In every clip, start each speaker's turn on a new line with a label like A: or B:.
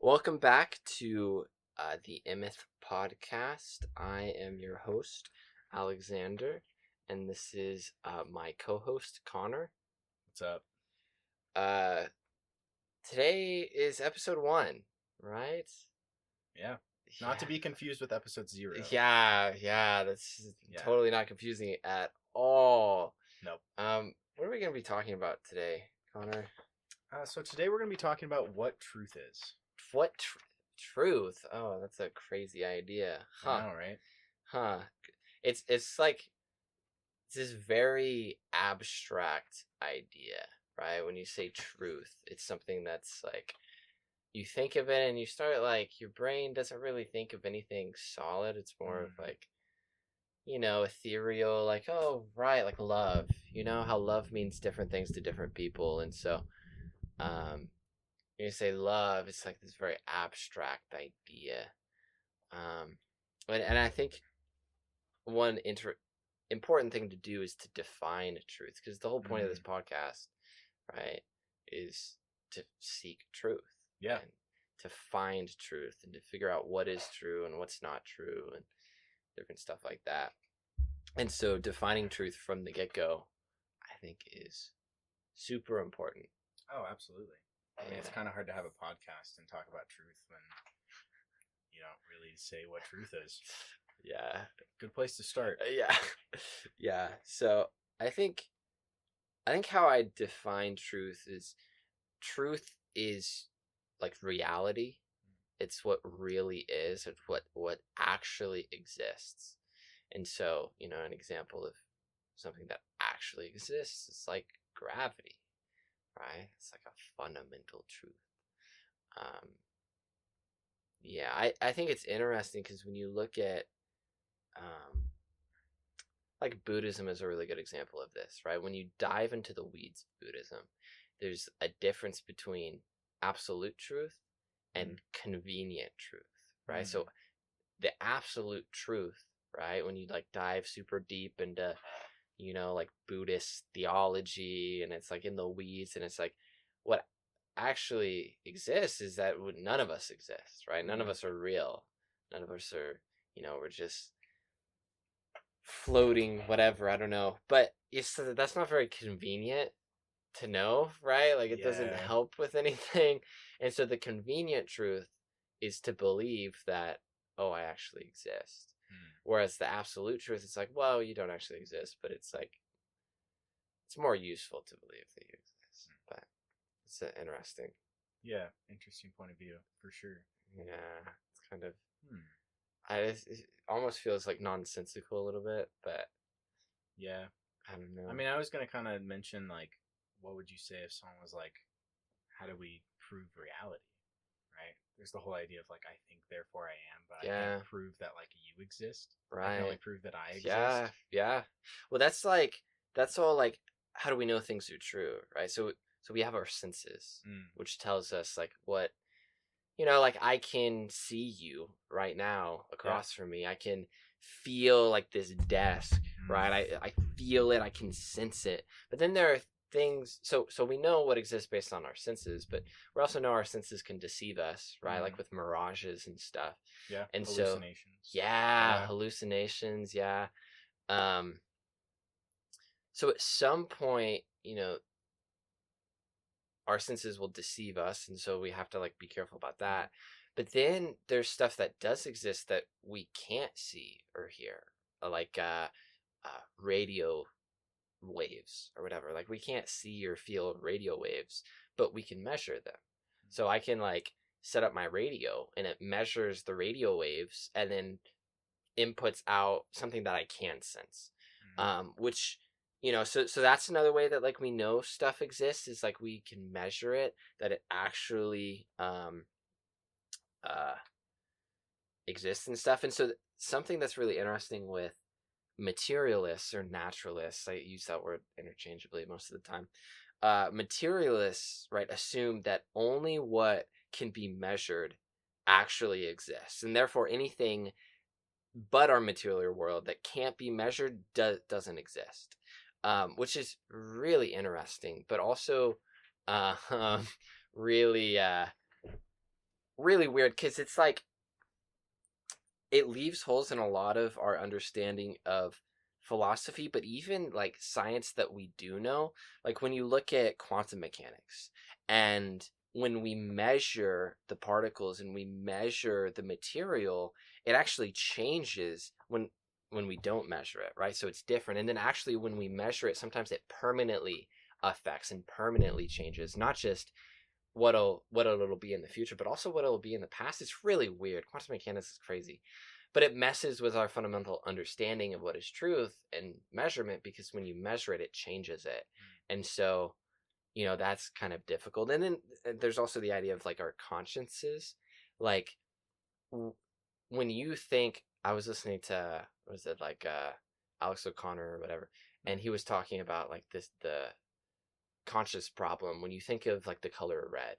A: Welcome back to the Emeth podcast. I am your host, Alexander, and this is my co-host, Connor.
B: What's up?
A: Uh, Today is episode 1, right?
B: Yeah. Not to be confused with episode 0.
A: Yeah, that's totally not confusing at all.
B: Nope.
A: What are we going to be talking about today, Connor?
B: So today we're going to be talking about what truth is.
A: What truth? Oh, that's a crazy idea. Huh.
B: I know, right?
A: Huh. It's like this very abstract idea, right? When you say truth, it's something that's like you think of it and you start like your brain doesn't really think of anything solid. It's more of like, ethereal, like, oh, right, like love. You know how love means different things to different people. And so, um, when you say love, it's like this very abstract idea. And I think one important thing to do is to define truth, because the whole point of this podcast, right, is to seek truth.
B: Yeah.
A: And to find truth and to figure out what is true and what's not true and different stuff like that. And so defining truth from the get-go, I think, is super important.
B: Oh, absolutely. I mean, it's kind of hard to have a podcast and talk about truth when you don't really say what truth is.
A: Yeah.
B: Good place to start.
A: Yeah. So I think how I define truth is like reality. It's what really is. It's what actually exists. And so, an example of something that actually exists is like gravity, right? It's like a fundamental truth. I think it's interesting because when you look at like Buddhism is a really good example of this, right? When you dive into the weeds of Buddhism, there's a difference between absolute truth and convenient truth, right? So the absolute truth, right? When you like dive super deep into, like Buddhist theology and it's like in the weeds and it's like what actually exists is that none of us exist, right? None of us are real. None of us are, we're just floating, whatever, I don't know. But that's not very convenient to know, right? Like it doesn't help with anything. And so the convenient truth is to believe that, oh, I actually exist. Whereas the absolute truth is like, well, you don't actually exist, but it's like, it's more useful to believe that you exist. But it's interesting.
B: Yeah, interesting point of view, for sure.
A: Yeah, it's kind of, it almost feels like nonsensical a little bit, but
B: yeah,
A: I don't know.
B: I mean, I was going to kind of mention, like, what would you say if someone was like, how do we prove reality? Right? There's the whole idea of like, I think, therefore I am, but I can't prove that like you exist.
A: Right.
B: I can only prove that I exist.
A: Yeah. Well, that's all like, how do we know things are true, right? So we have our senses, which tells us like what, like I can see you right now across from me. I can feel like this desk, right? I feel it. I can sense it. But then there are things. So we know what exists based on our senses, but we also know our senses can deceive us, right? Like with mirages and stuff.
B: Yeah.
A: And
B: hallucinations.
A: Hallucinations. Yeah. So at some point, our senses will deceive us, and so we have to like be careful about that. But then there's stuff that does exist that we can't see or hear, like radio waves or whatever. Like we can't see or feel radio waves, but we can measure them. So I can like set up my radio and it measures the radio waves and then inputs out something that I can sense. Which, so that's another way that like we know stuff exists is like we can measure it, that it actually exists and stuff. And so something that's really interesting with materialists or naturalists, I use that word interchangeably most of the time. Materialists, right, assume that only what can be measured actually exists, and therefore anything but our material world that can't be measured doesn't exist, which is really interesting, but also really really weird because it's like it leaves holes in a lot of our understanding of philosophy, but even like science that we do know, like when you look at quantum mechanics and when we measure the particles and we measure the material, it actually changes when we don't measure it, right? So it's different. And then actually when we measure it, sometimes it permanently affects and permanently changes, not just what it'll be in the future, but also what it'll be in the past. It's really weird. Quantum mechanics is crazy, but it messes with our fundamental understanding of what is truth and measurement, because when you measure it, it changes it, and so that's kind of difficult. And then there's also the idea of like our consciences, like when you think. I was listening to what was it like Alex O'Connor or whatever, and he was talking about like the conscious problem when you think of like the color red,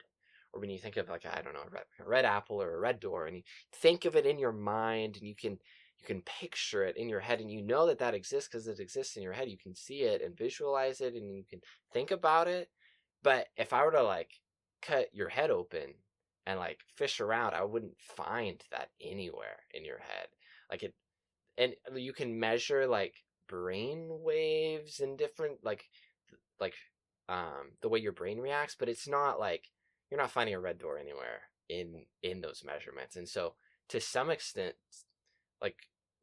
A: or when you think of like, I don't know, a red apple or a red door, and you think of it in your mind, and you can picture it in your head, and you know that that exists because it exists in your head. You can see it and visualize it, and you can think about it. But if I were to like cut your head open and like fish around, I wouldn't find that anywhere in your head. Like it, and you can measure like brain waves and different like the way your brain reacts, but it's not like you're not finding a red door anywhere in those measurements. And so to some extent, like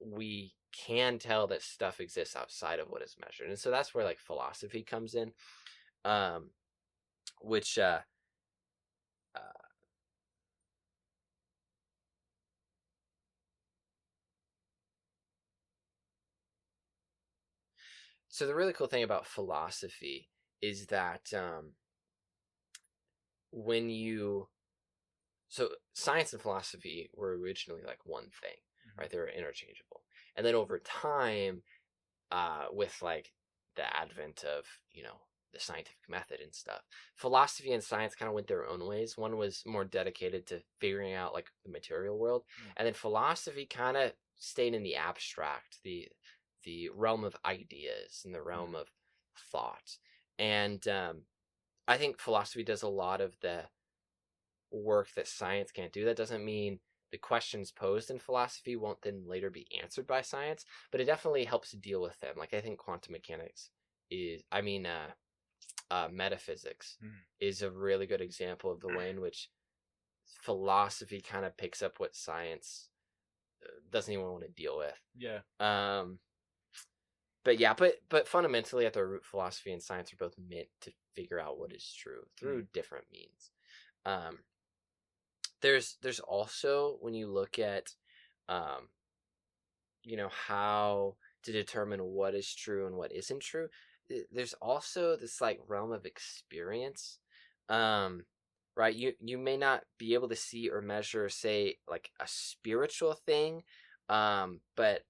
A: we can tell that stuff exists outside of what is measured. And so that's where like philosophy comes in, um which uh so the really cool thing about philosophy is that when you so science and philosophy were originally like one thing, right? They were interchangeable. And then over time, with like the advent of the scientific method and stuff, philosophy and science kind of went their own ways. One was more dedicated to figuring out like the material world, and then philosophy kind of stayed in the abstract, the realm of ideas and the realm of thought. And I think philosophy does a lot of the work that science can't do. That doesn't mean the questions posed in philosophy won't then later be answered by science, but it definitely helps to deal with them. Like I think quantum mechanics metaphysics is a really good example of the way in which philosophy kind of picks up what science doesn't even want to deal with.
B: Yeah.
A: But yeah, but fundamentally at their root, philosophy and science are both meant to figure out what is true through different means. There's also, when you look at how to determine what is true and what isn't true, there's also this like realm of experience, right? You may not be able to see or measure, say, like a spiritual thing, but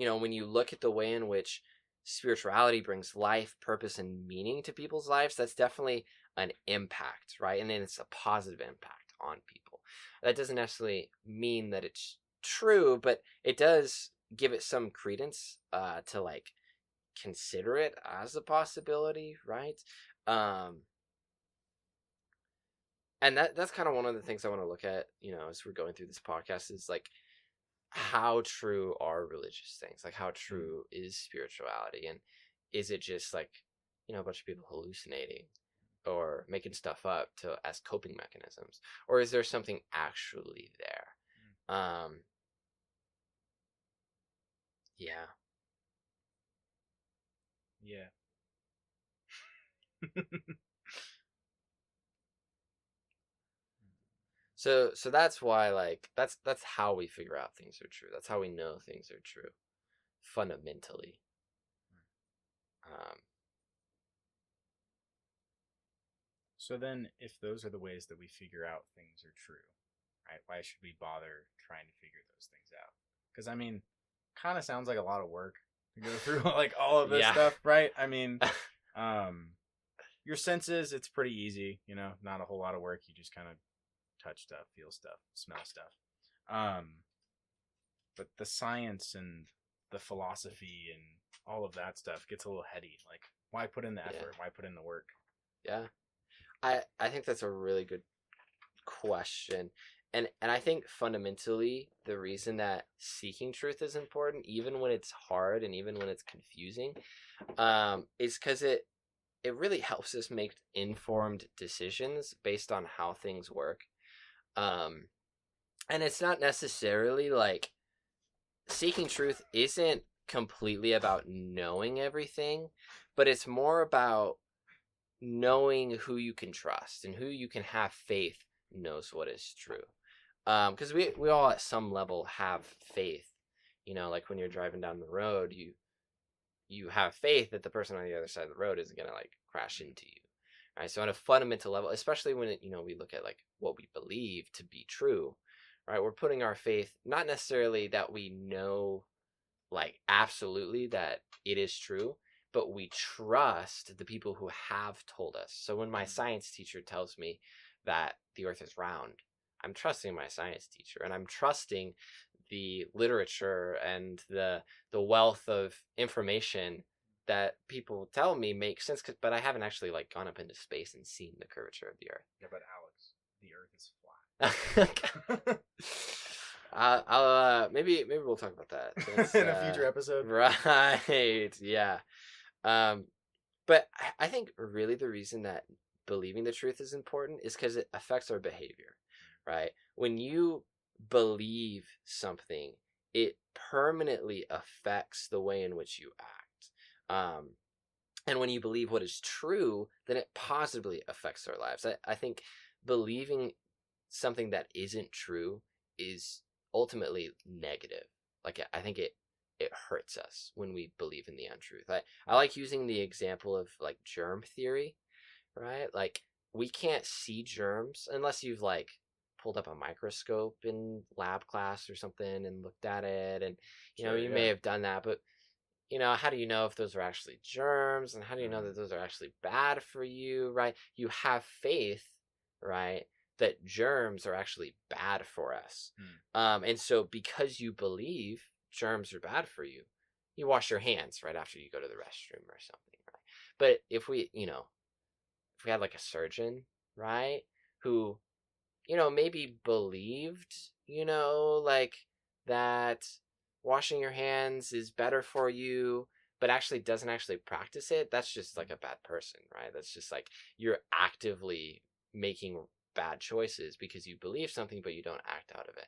A: when you look at the way in which spirituality brings life, purpose, and meaning to people's lives, that's definitely an impact, right? And then it's a positive impact on people. That doesn't necessarily mean that it's true, but it does give it some credence, to like consider it as a possibility, right? And that's kind of one of the things I want to look at, as we're going through this podcast, is like, how true are religious things? Like, how true is spirituality? And is it just like, a bunch of people hallucinating or making stuff up as coping mechanisms? Or is there something actually there? Yeah.
B: Yeah.
A: So that's why, like, that's how we figure out things are true. That's how we know things are true, fundamentally.
B: So then, if those are the ways that we figure out things are true, right? Why should we bother trying to figure those things out? Because I mean, kind of sounds like a lot of work to go through like all of this stuff, right? I mean, your senses, it's pretty easy, not a whole lot of work. You just kind of touch stuff, feel stuff, smell stuff. But the science and the philosophy and all of that stuff gets a little heady. Like, why put in the effort? Why put in the work?
A: Yeah. I think that's a really good question. And I think fundamentally the reason that seeking truth is important, even when it's hard and even when it's confusing, is because it really helps us make informed decisions based on how things work. Um, and it's not necessarily like seeking truth isn't completely about knowing everything, but it's more about knowing who you can trust and who you can have faith knows what is true. Because we all at some level have faith. Like when you're driving down the road, you have faith that the person on the other side of the road isn't gonna like crash into you. Right. So on a fundamental level, especially when we look at like what we believe to be true, right? We're putting our faith not necessarily that we know like absolutely that it is true, but we trust the people who have told us. So when my science teacher tells me that the earth is round, I'm trusting my science teacher, and I'm trusting the literature and the wealth of information that people tell me makes sense. But I haven't actually like gone up into space and seen the curvature of the earth.
B: Yeah, but Alex, the earth is flat.
A: Maybe we'll talk about that
B: in a future episode.
A: Right. Yeah. But I think really the reason that believing the truth is important is because it affects our behavior, right? When you believe something, it permanently affects the way in which you act. And when you believe what is true, then it positively affects our lives. I think believing something that isn't true is ultimately negative. Like I think it hurts us when we believe in the untruth. I like using the example of like germ theory, right? Like we can't see germs unless you've like pulled up a microscope in lab class or something and looked at it, and you may have done that, but how do you know if those are actually germs, and how do you know that those are actually bad for you, right? You have faith, right, that germs are actually bad for us. And so because you believe germs are bad for you, you wash your hands right after you go to the restroom or something, right? But if we had like a surgeon, right, who, maybe believed, like that washing your hands is better for you, but actually doesn't actually practice it, that's just like a bad person, right? That's just like you're actively making bad choices because you believe something, but you don't act out of it.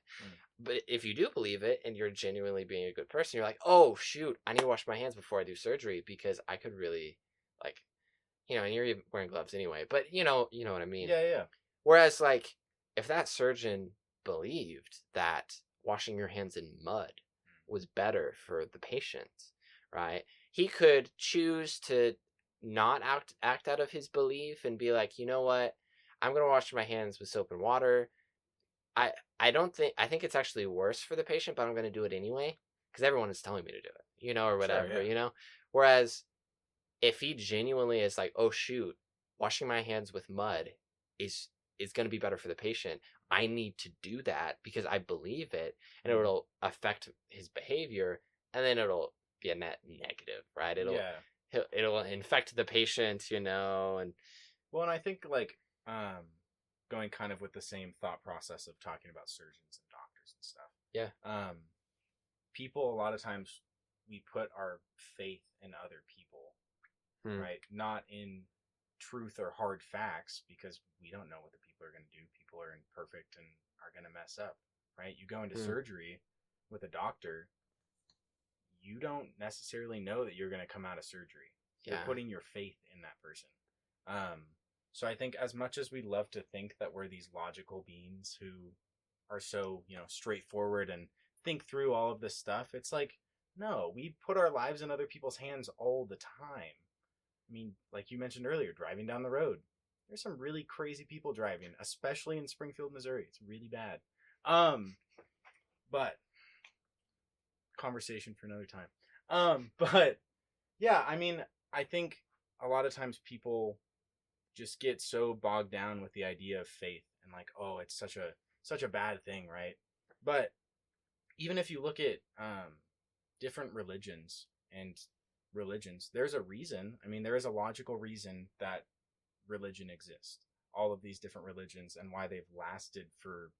A: But if you do believe it and you're genuinely being a good person, you're like, oh, shoot, I need to wash my hands before I do surgery because I could really, like, and you're even wearing gloves anyway, but you know what I mean?
B: Yeah.
A: Whereas, like, if that surgeon believed that washing your hands in mud was better for the patient, right? He could choose to not act out of his belief and be like, you know what? I'm gonna wash my hands with soap and water. I I think it's actually worse for the patient, but I'm gonna do it anyway because everyone is telling me to do it, or whatever,
B: Sure, yeah.
A: Whereas if he genuinely is like, oh shoot, washing my hands with mud is going to be better for the patient. I need to do that because I believe it, and it'll affect his behavior, and then it'll be a net negative, right? It'll infect the patient, and
B: Well, and I think like going kind of with the same thought process of talking about surgeons and doctors and stuff.
A: Yeah.
B: People a lot of times we put our faith in other people, right? Not in truth or hard facts, because we don't know what the people are going to do. People are imperfect and are going to mess up, right? You go into surgery with a doctor, you don't necessarily know that you're going to come out of surgery. You're putting your faith in that person. So I think as much as we love to think that we're these logical beings who are so, straightforward and think through all of this stuff, it's like, no, we put our lives in other people's hands all the time. I mean, like you mentioned earlier, driving down the road, there's some really crazy people driving, especially in Springfield, Missouri. It's really bad. But conversation for another time. But yeah, I mean, I think a lot of times people just get so bogged down with the idea of faith and like, oh, it's such a bad thing, right? But even if you look at different religions, there's a reason. I mean, there is a logical reason that religion exists. All of these different religions and why they've lasted for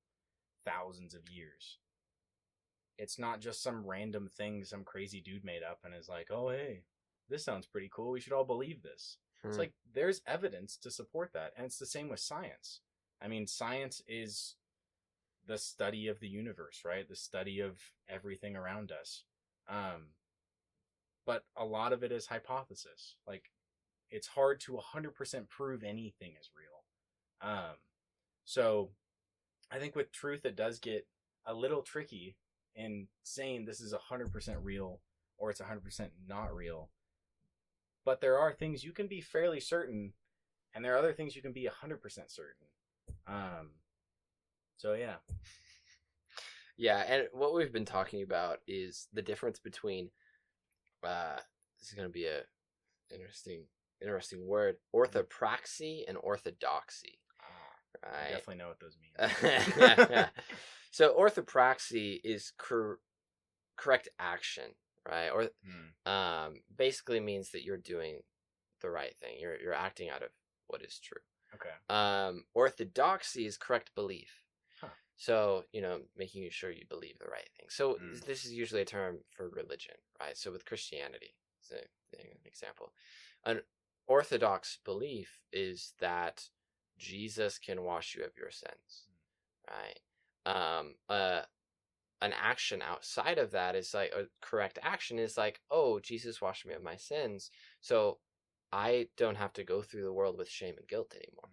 B: thousands of years. It's not just some random thing some crazy dude made up and is like, oh, hey, this sounds pretty cool. We should all believe this. It's like there's evidence to support that. And it's the same with science. I mean, science is the study of the universe, right? The study of everything around us. But a lot of it is hypothesis. Like, it's hard to 100% prove anything is real. So I think with truth, it does get a little tricky in saying this is 100% real or it's 100% not real. But there are things you can be fairly certain, and there are other things you can be 100% certain. So yeah.
A: Yeah, and what we've been talking about is the difference between this is going to be a interesting word, orthopraxy and orthodoxy.
B: Right? I definitely know what those mean.
A: Yeah. So orthopraxy is correct action, right? Or basically means that you're doing the right thing. You're acting out of what is true.
B: Okay.
A: Orthodoxy is correct belief. Huh. So, making sure you believe the right thing. So this is usually a term for religion, right? So with Christianity, it's an example. An orthodox belief is that Jesus can wash you of your sins, right? An action outside of that is like a correct action is like, oh, Jesus washed me of my sins, so I don't have to go through the world with shame and guilt anymore,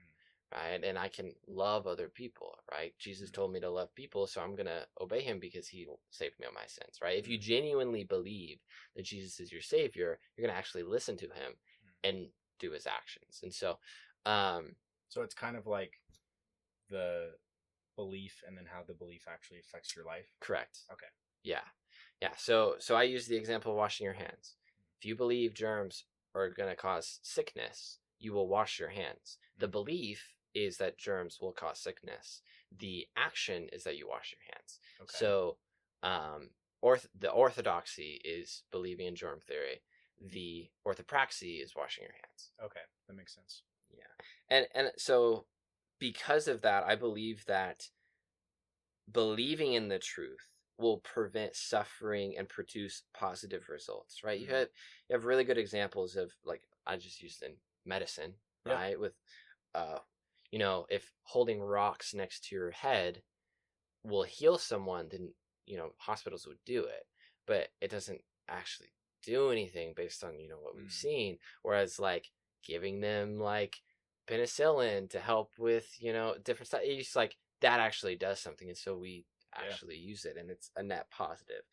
A: right? And I can love other people, right? Jesus told me to love people, so I'm gonna obey him because he saved me of my sins, right? If you genuinely believe that Jesus is your savior, you're gonna actually listen to him and do his actions. And so
B: so it's kind of like the belief and then how the belief actually affects your life.
A: Correct.
B: Okay.
A: Yeah. So I use the example of washing your hands. If you believe germs are going to cause sickness, you will wash your hands. The belief is that germs will cause sickness. The action is that you wash your hands. Okay. So the orthodoxy is believing in germ theory. The orthopraxy is washing your hands.
B: Okay, that makes sense.
A: Yeah. And so because of that, I believe that believing in the truth will prevent suffering and produce positive results, right? You have really good examples of, like, I just used in medicine, right? With if holding rocks next to your head will heal someone, then hospitals would do it, but it doesn't actually do anything based on what we've seen. Whereas like giving them like penicillin to help with different stuff, it's like that actually does something, and so we actually use it, and it's a net positive.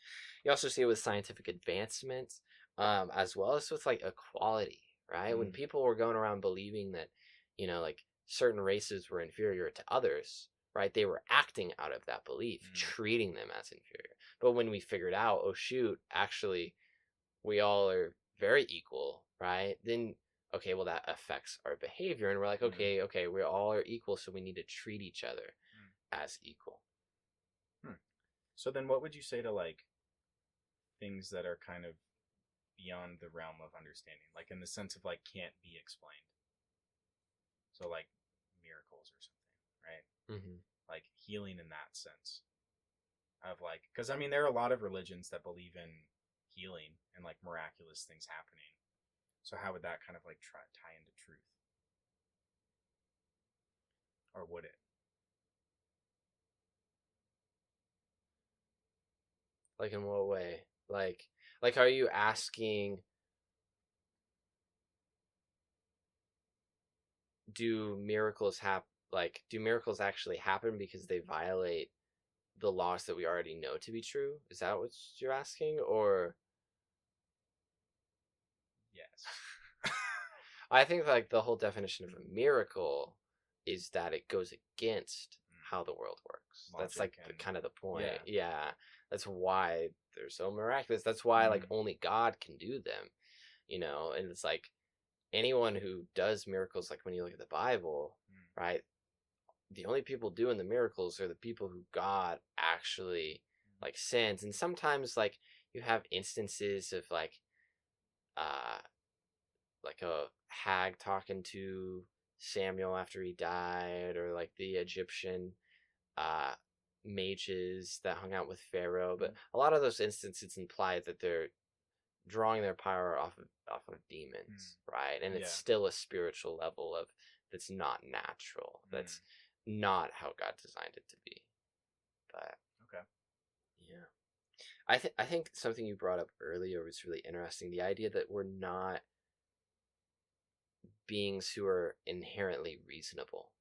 A: You also see it with scientific advancements, as well as with like equality, right? When people were going around believing that like certain races were inferior to others, right, they were acting out of that belief, treating them as inferior. But when we figured out, oh shoot, actually we all are very equal, right, then okay, well that affects our behavior, and we're like, okay, we all are equal, so we need to treat each other as equal.
B: So then what would you say to like things that are kind of beyond the realm of understanding, like in the sense of like can't be explained? So like miracles or something, right? Like healing in that sense of like, because I mean there are a lot of religions that believe in healing and like miraculous things happening. So how would that kind of like tie into truth? Or would it?
A: Like in what way? Like are you asking, do miracles actually happen because they violate the laws that we already know to be true? Is that what you're asking? Or
B: yes.
A: I think like the whole definition of a miracle is that it goes against how the world works. Logic. That's like kind of the point. Yeah. That's why they're so miraculous. That's why like only God can do them, and it's like anyone who does miracles, like when you look at the Bible, right, the only people doing the miracles are the people who God actually like sends. And sometimes like you have instances of like a hag talking to Samuel after he died, or like the Egyptian mages that hung out with Pharaoh, but a lot of those instances imply that they're drawing their power off of demons, right? And it's still a spiritual level of that's not natural. That's not how God designed it to be. But
B: okay,
A: yeah, I think something you brought up earlier was really interesting. The idea that we're not beings who are inherently reasonable,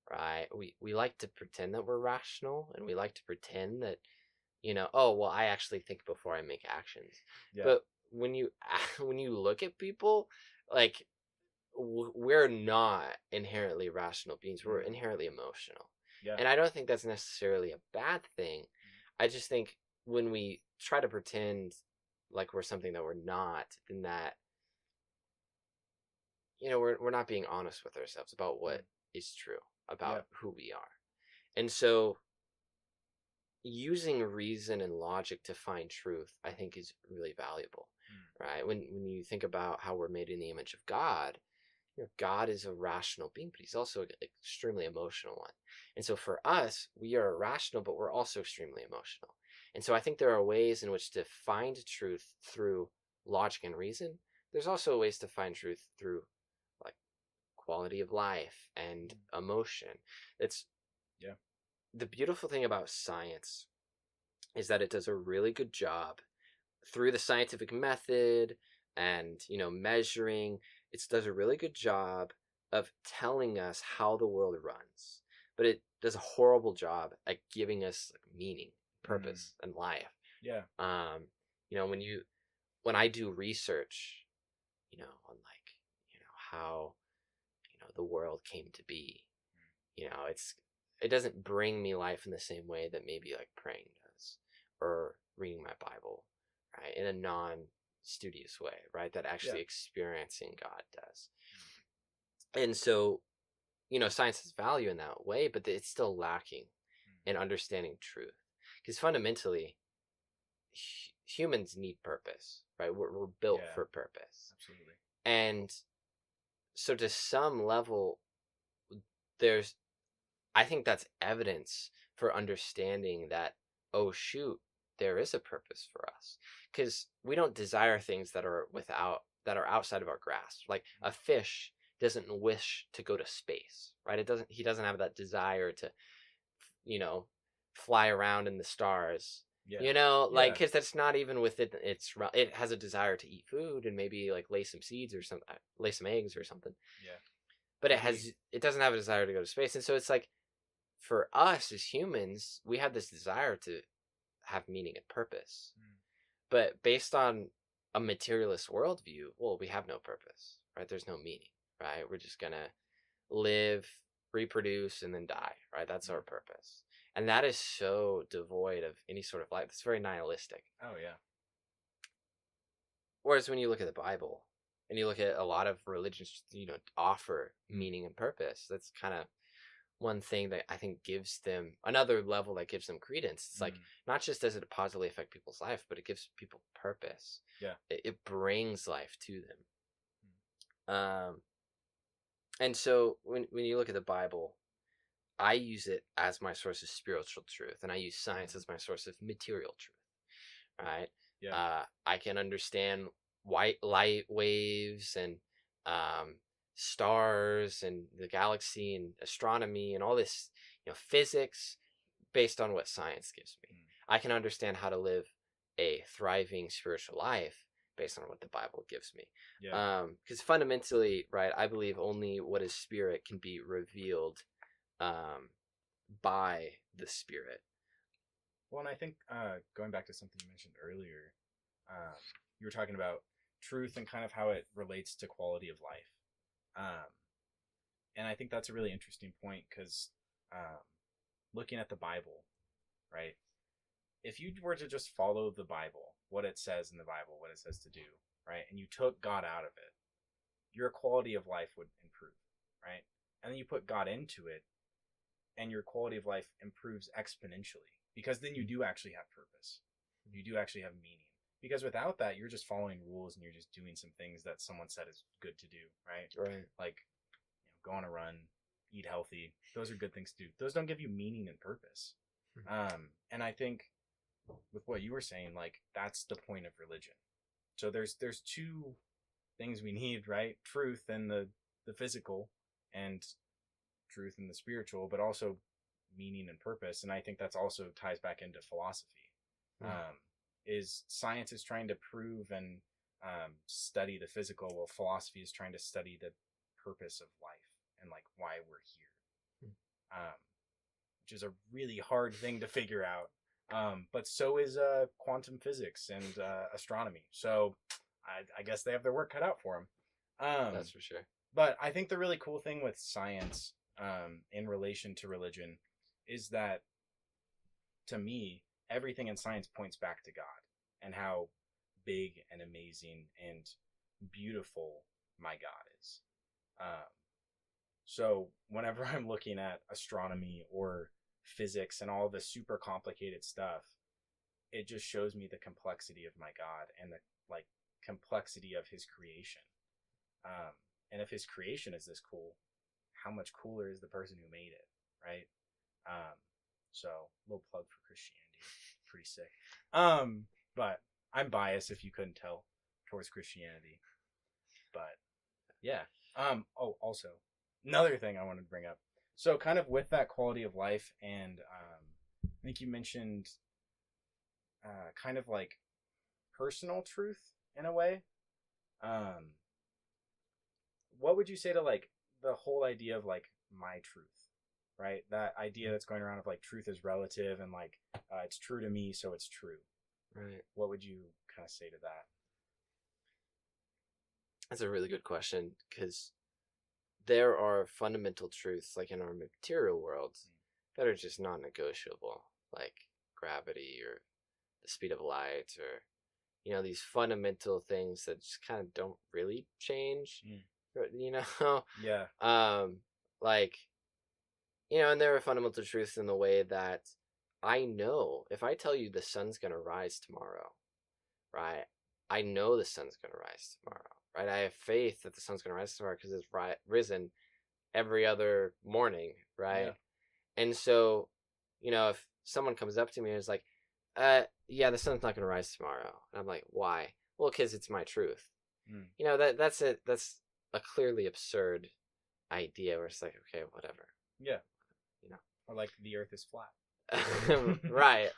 A: right? We like to pretend that we're rational, and we like to pretend that, oh well, I actually think before I make actions.
B: yeah,
A: But when you when you look at people, like we're not inherently rational beings. We're inherently emotional,
B: yeah,
A: and I don't think that's necessarily a bad thing. I just think when we try to pretend like we're something that we're not, then that we're not being honest with ourselves about what is true about who we are. And so using reason and logic to find truth, I think, is really valuable, right? When you think about how we're made in the image of God, God is a rational being, but he's also an extremely emotional one. And so for us, we are rational, but we're also extremely emotional. And so I think there are ways in which to find truth through logic and reason. There's also ways to find truth through like quality of life and emotion. It's the beautiful thing about science is that it does a really good job through the scientific method and measuring. It does a really good job of telling us how the world runs, but it does a horrible job at giving us like, meaning, purpose, and life.
B: Yeah.
A: When I do research, on like how the world came to be, it doesn't bring me life in the same way that maybe like praying does or reading my Bible, right, in a non-studious way, right, that actually experiencing God does. And so science has value in that way, but it's still lacking in understanding truth, because fundamentally humans need purpose, right? We're built for purpose.
B: Absolutely.
A: And so to some level, I think that's evidence for understanding that, oh shoot, there is a purpose for us, because we don't desire things that are outside of our grasp. Like a fish doesn't wish to go to space, right? He doesn't have that desire to fly around in the stars. Because that's not even within it has a desire to eat food and maybe like lay some seeds or something, lay some eggs or something. But it doesn't have a desire to go to space. And so it's like, for us as humans, we have this desire to have meaning and purpose. But based on a materialist worldview, well, we have no purpose, right? There's no meaning, right? We're just going to live, reproduce, and then die, right? That's our purpose. And that is so devoid of any sort of life. It's very nihilistic.
B: Oh, yeah.
A: Whereas when you look at the Bible and you look at a lot of religions, offer meaning and purpose, that's kind of one thing that I think gives them another level that gives them credence. It's like, not just does it positively affect people's life, but it gives people purpose.
B: Yeah.
A: It brings life to them. And so when you look at the Bible, I use it as my source of spiritual truth, and I use science as my source of material truth, right?
B: Yeah.
A: I can understand white light waves and stars and the galaxy and astronomy and all this, physics, based on what science gives me. I can understand how to live a thriving spiritual life based on what the Bible gives me. Because fundamentally, right, I believe only what is spirit can be revealed by the Spirit.
B: Well, and I think going back to something you mentioned earlier, you were talking about truth and kind of how it relates to quality of life. And I think that's a really interesting point, because looking at the Bible, right? If you were to just follow the Bible, what it says in the Bible, what it says to do, right? And you took God out of it, your quality of life would improve, right? And then you put God into it, and your quality of life improves exponentially, because then you do actually have purpose. You do actually have meaning. Because without that, you're just following rules and you're just doing some things that someone said is good to do, right?
A: Right.
B: Like, go on a run, eat healthy. Those are good things to do. Those don't give you meaning and purpose. And I think with what you were saying, like that's the point of religion. So there's two things we need, right? Truth and the physical, and truth and the spiritual, but also meaning and purpose. And I think that's also ties back into philosophy. Um, is science is trying to prove and study the physical, while philosophy is trying to study the purpose of life and like why we're here. Which is a really hard thing to figure out. But so is quantum physics and astronomy. So I guess they have their work cut out for them.
A: That's for sure.
B: But I think the really cool thing with science in relation to religion is that, to me, everything in science points back to God and how big and amazing and beautiful my God is. So whenever I'm looking at astronomy or physics and all the super complicated stuff, it just shows me the complexity of my God and the like complexity of his creation. And if his creation is this cool, how much cooler is the person who made it, right? So little plug for Christianity, pretty sick. But I'm biased, if you couldn't tell, towards Christianity. But yeah. Oh, also another thing I wanted to bring up. So kind of with that quality of life, and I think you mentioned kind of like personal truth in a way. What would you say to like the whole idea of like my truth, right? That idea that's going around of like truth is relative and like it's true to me, so it's true.
A: Right.
B: What would you kind of say to that?
A: That's a really good question, because there are fundamental truths like in our material world that are just non-negotiable, like gravity or the speed of light, or these fundamental things that just kind of don't really change.
B: Yeah.
A: Like, and there are fundamental truths in the way that I know if I tell you the sun's gonna rise tomorrow, right? I know the sun's gonna rise tomorrow, right? I have faith that the sun's gonna rise tomorrow because it's risen every other morning, right?
B: Yeah.
A: And so, if someone comes up to me and is like, yeah, the sun's not gonna rise tomorrow, and I'm like, why? Well, because it's my truth. That's it. That's a clearly absurd idea where it's like, okay, whatever.
B: Yeah. Or like the earth is flat.
A: Right.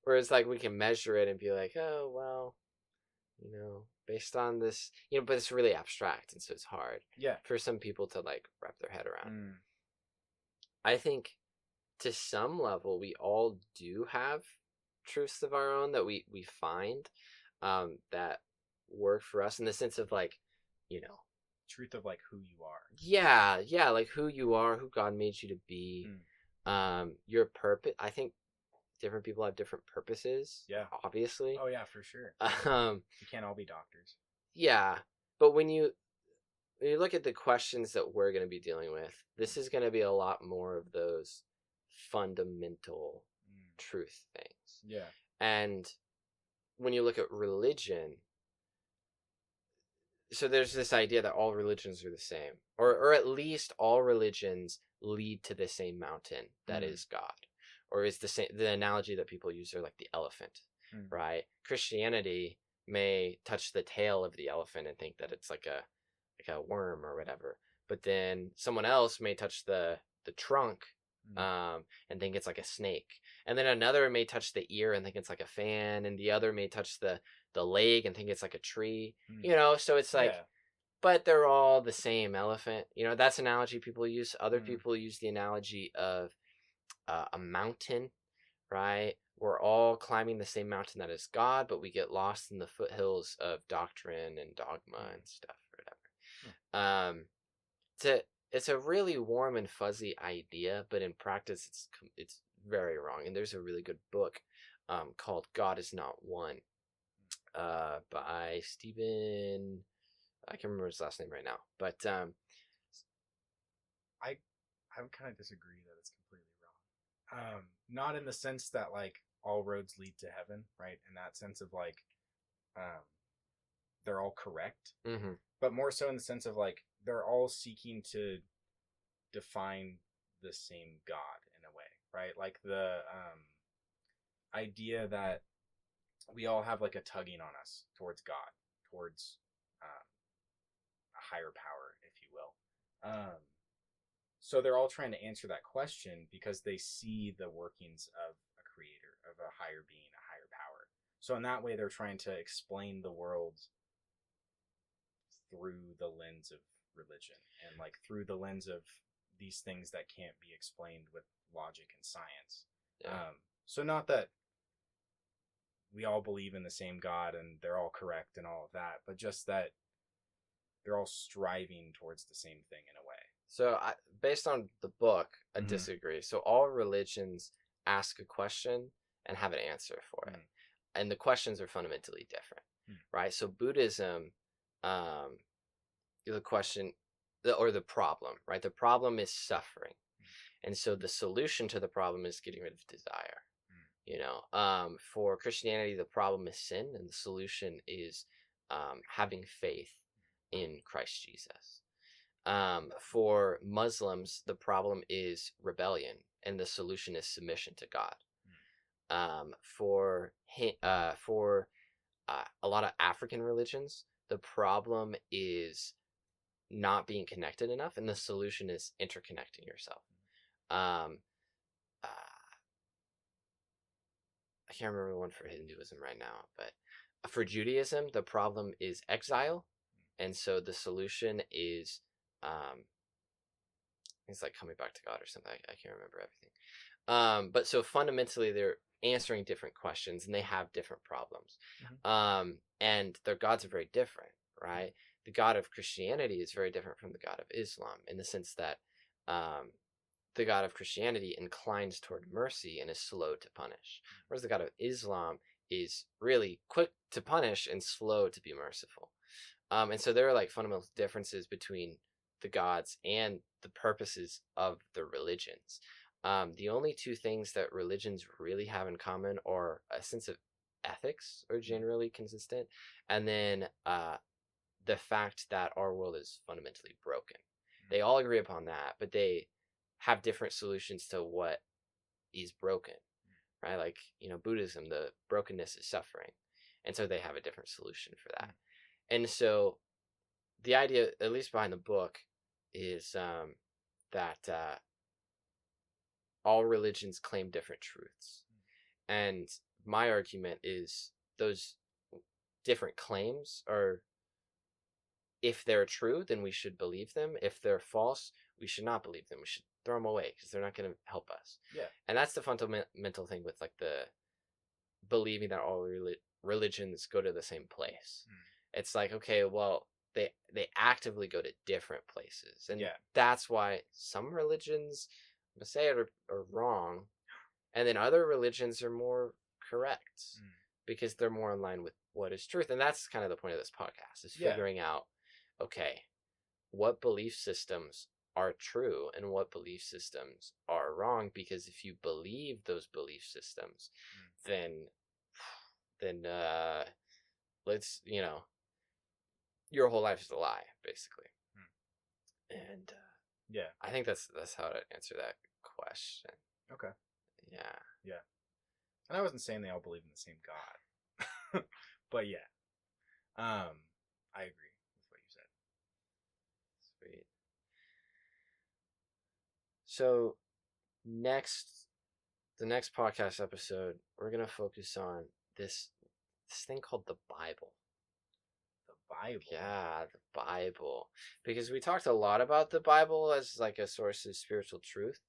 A: Whereas like we can measure it and be like, oh, well, based on this, but it's really abstract, and so it's hard for some people to like wrap their head around. I think to some level we all do have truths of our own that we find that work for us, in the sense of like,
B: truth of like who you are.
A: Yeah, like who you are, who God made you to be. Your purpose. I think different people have different purposes.
B: Yeah.
A: Obviously.
B: Oh yeah, for sure. You can't all be doctors.
A: Yeah. But when you look at the questions that we're going to be dealing with, this is going to be a lot more of those fundamental truth things.
B: Yeah.
A: And when you look at religion, so there's this idea that all religions are the same, or at least all religions lead to the same mountain that is God, or is the same. The analogy that people use are like the elephant, right? Christianity may touch the tail of the elephant and think that it's like a worm or whatever, but then someone else may touch the trunk and think it's like a snake, and then another may touch the ear and think it's like a fan, and the other may touch the leg and think it's like a tree. So it's like, but they're all the same elephant. That's an analogy people use. Other people use the analogy of a mountain, right? We're all climbing the same mountain that is God, but we get lost in the foothills of doctrine and dogma and stuff or whatever. It's a really warm and fuzzy idea, but in practice it's very wrong. And there's a really good book called God Is Not One by Stephen, I can't remember his last name right now, but
B: I would kind of disagree that it's completely wrong. Not in the sense that like all roads lead to heaven, right? In that sense of like they're all correct, but more so in the sense of like they're all seeking to define the same God in a way, right? Like the idea that we all have like a tugging on us towards God, towards a higher power, if you will. So they're all trying to answer that question because they see the workings of a creator, of a higher being, a higher power. So in that way, they're trying to explain the world through the lens of religion and like through the lens of these things that can't be explained with logic and science.
A: Yeah.
B: So not that we all believe in the same God and they're all correct and all of that, but just that they're all striving towards the same thing in a way.
A: So, based on the book, I disagree. So, all religions ask a question and have an answer for it, and the questions are fundamentally different, right? So, Buddhism, the question or the problem, right? The problem is suffering, and so the solution to the problem is getting rid of desire. You know, for Christianity, the problem is sin, and the solution is having faith in Christ Jesus. For Muslims, the problem is rebellion, and the solution is submission to God. For a lot of African religions, the problem is not being connected enough, and the solution is interconnecting yourself. Um, uh, I can't remember one for Hinduism right now, but for Judaism, the problem is exile, and so the solution is it's like coming back to God or something. I can't remember everything. But so fundamentally, they're answering different questions and they have different problems. And their gods are very different, right? The God of Christianity is very different from the God of Islam in the sense that the God of Christianity inclines toward mercy and is slow to punish, whereas the God of Islam is really quick to punish and slow to be merciful. And so there are like fundamental differences between the gods and the purposes of the religions. The only two things that religions really have in common are a sense of ethics are generally consistent, and then the fact that our world is fundamentally broken. They all agree upon that, but they have different solutions to what is broken, right? Like, you know, Buddhism, the brokenness is suffering, and so they have a different solution for that. And so the idea, at least behind the book, is that all religions claim different truths. And my argument is those different claims are, if they're true, then we should believe them. If they're false, we should not believe them. We should throw them away because they're not going to help us.
B: Yeah.
A: And that's the fundamental thing with like the believing that all religions go to the same place. It's like, okay, well, they actively go to different places, and that's why some religions, I'm gonna say it, are wrong, and then other religions are more correct because they're more in line with what is truth. And that's kind of the point of this podcast, is figuring out, okay, what belief systems are true and what belief systems are wrong, because if you believe those belief systems, then let's, you know, your whole life is a lie, basically. And I think that's how to answer that question.
B: Okay.
A: Yeah.
B: And I wasn't saying they all believe in the same God, but yeah, I agree with what you said.
A: Sweet. So the next podcast episode, we're gonna focus on this thing called the Bible.
B: Bible.
A: Yeah, the Bible. Because we talked a lot about the Bible as like a source of spiritual truth,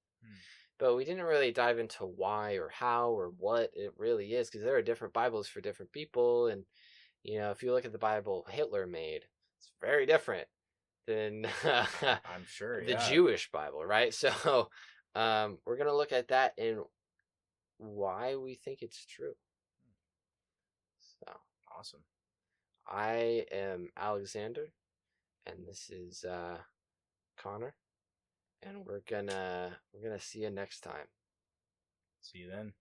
A: but we didn't really dive into why or how or what it really is, because there are different Bibles for different people. And, you know, if you look at the Bible Hitler made, it's very different than
B: I'm sure
A: the Jewish Bible, right? So we're going to look at that and why we think it's true. So
B: awesome.
A: I am Alexander, and this is Connor, and we're gonna see you next time.
B: See you then.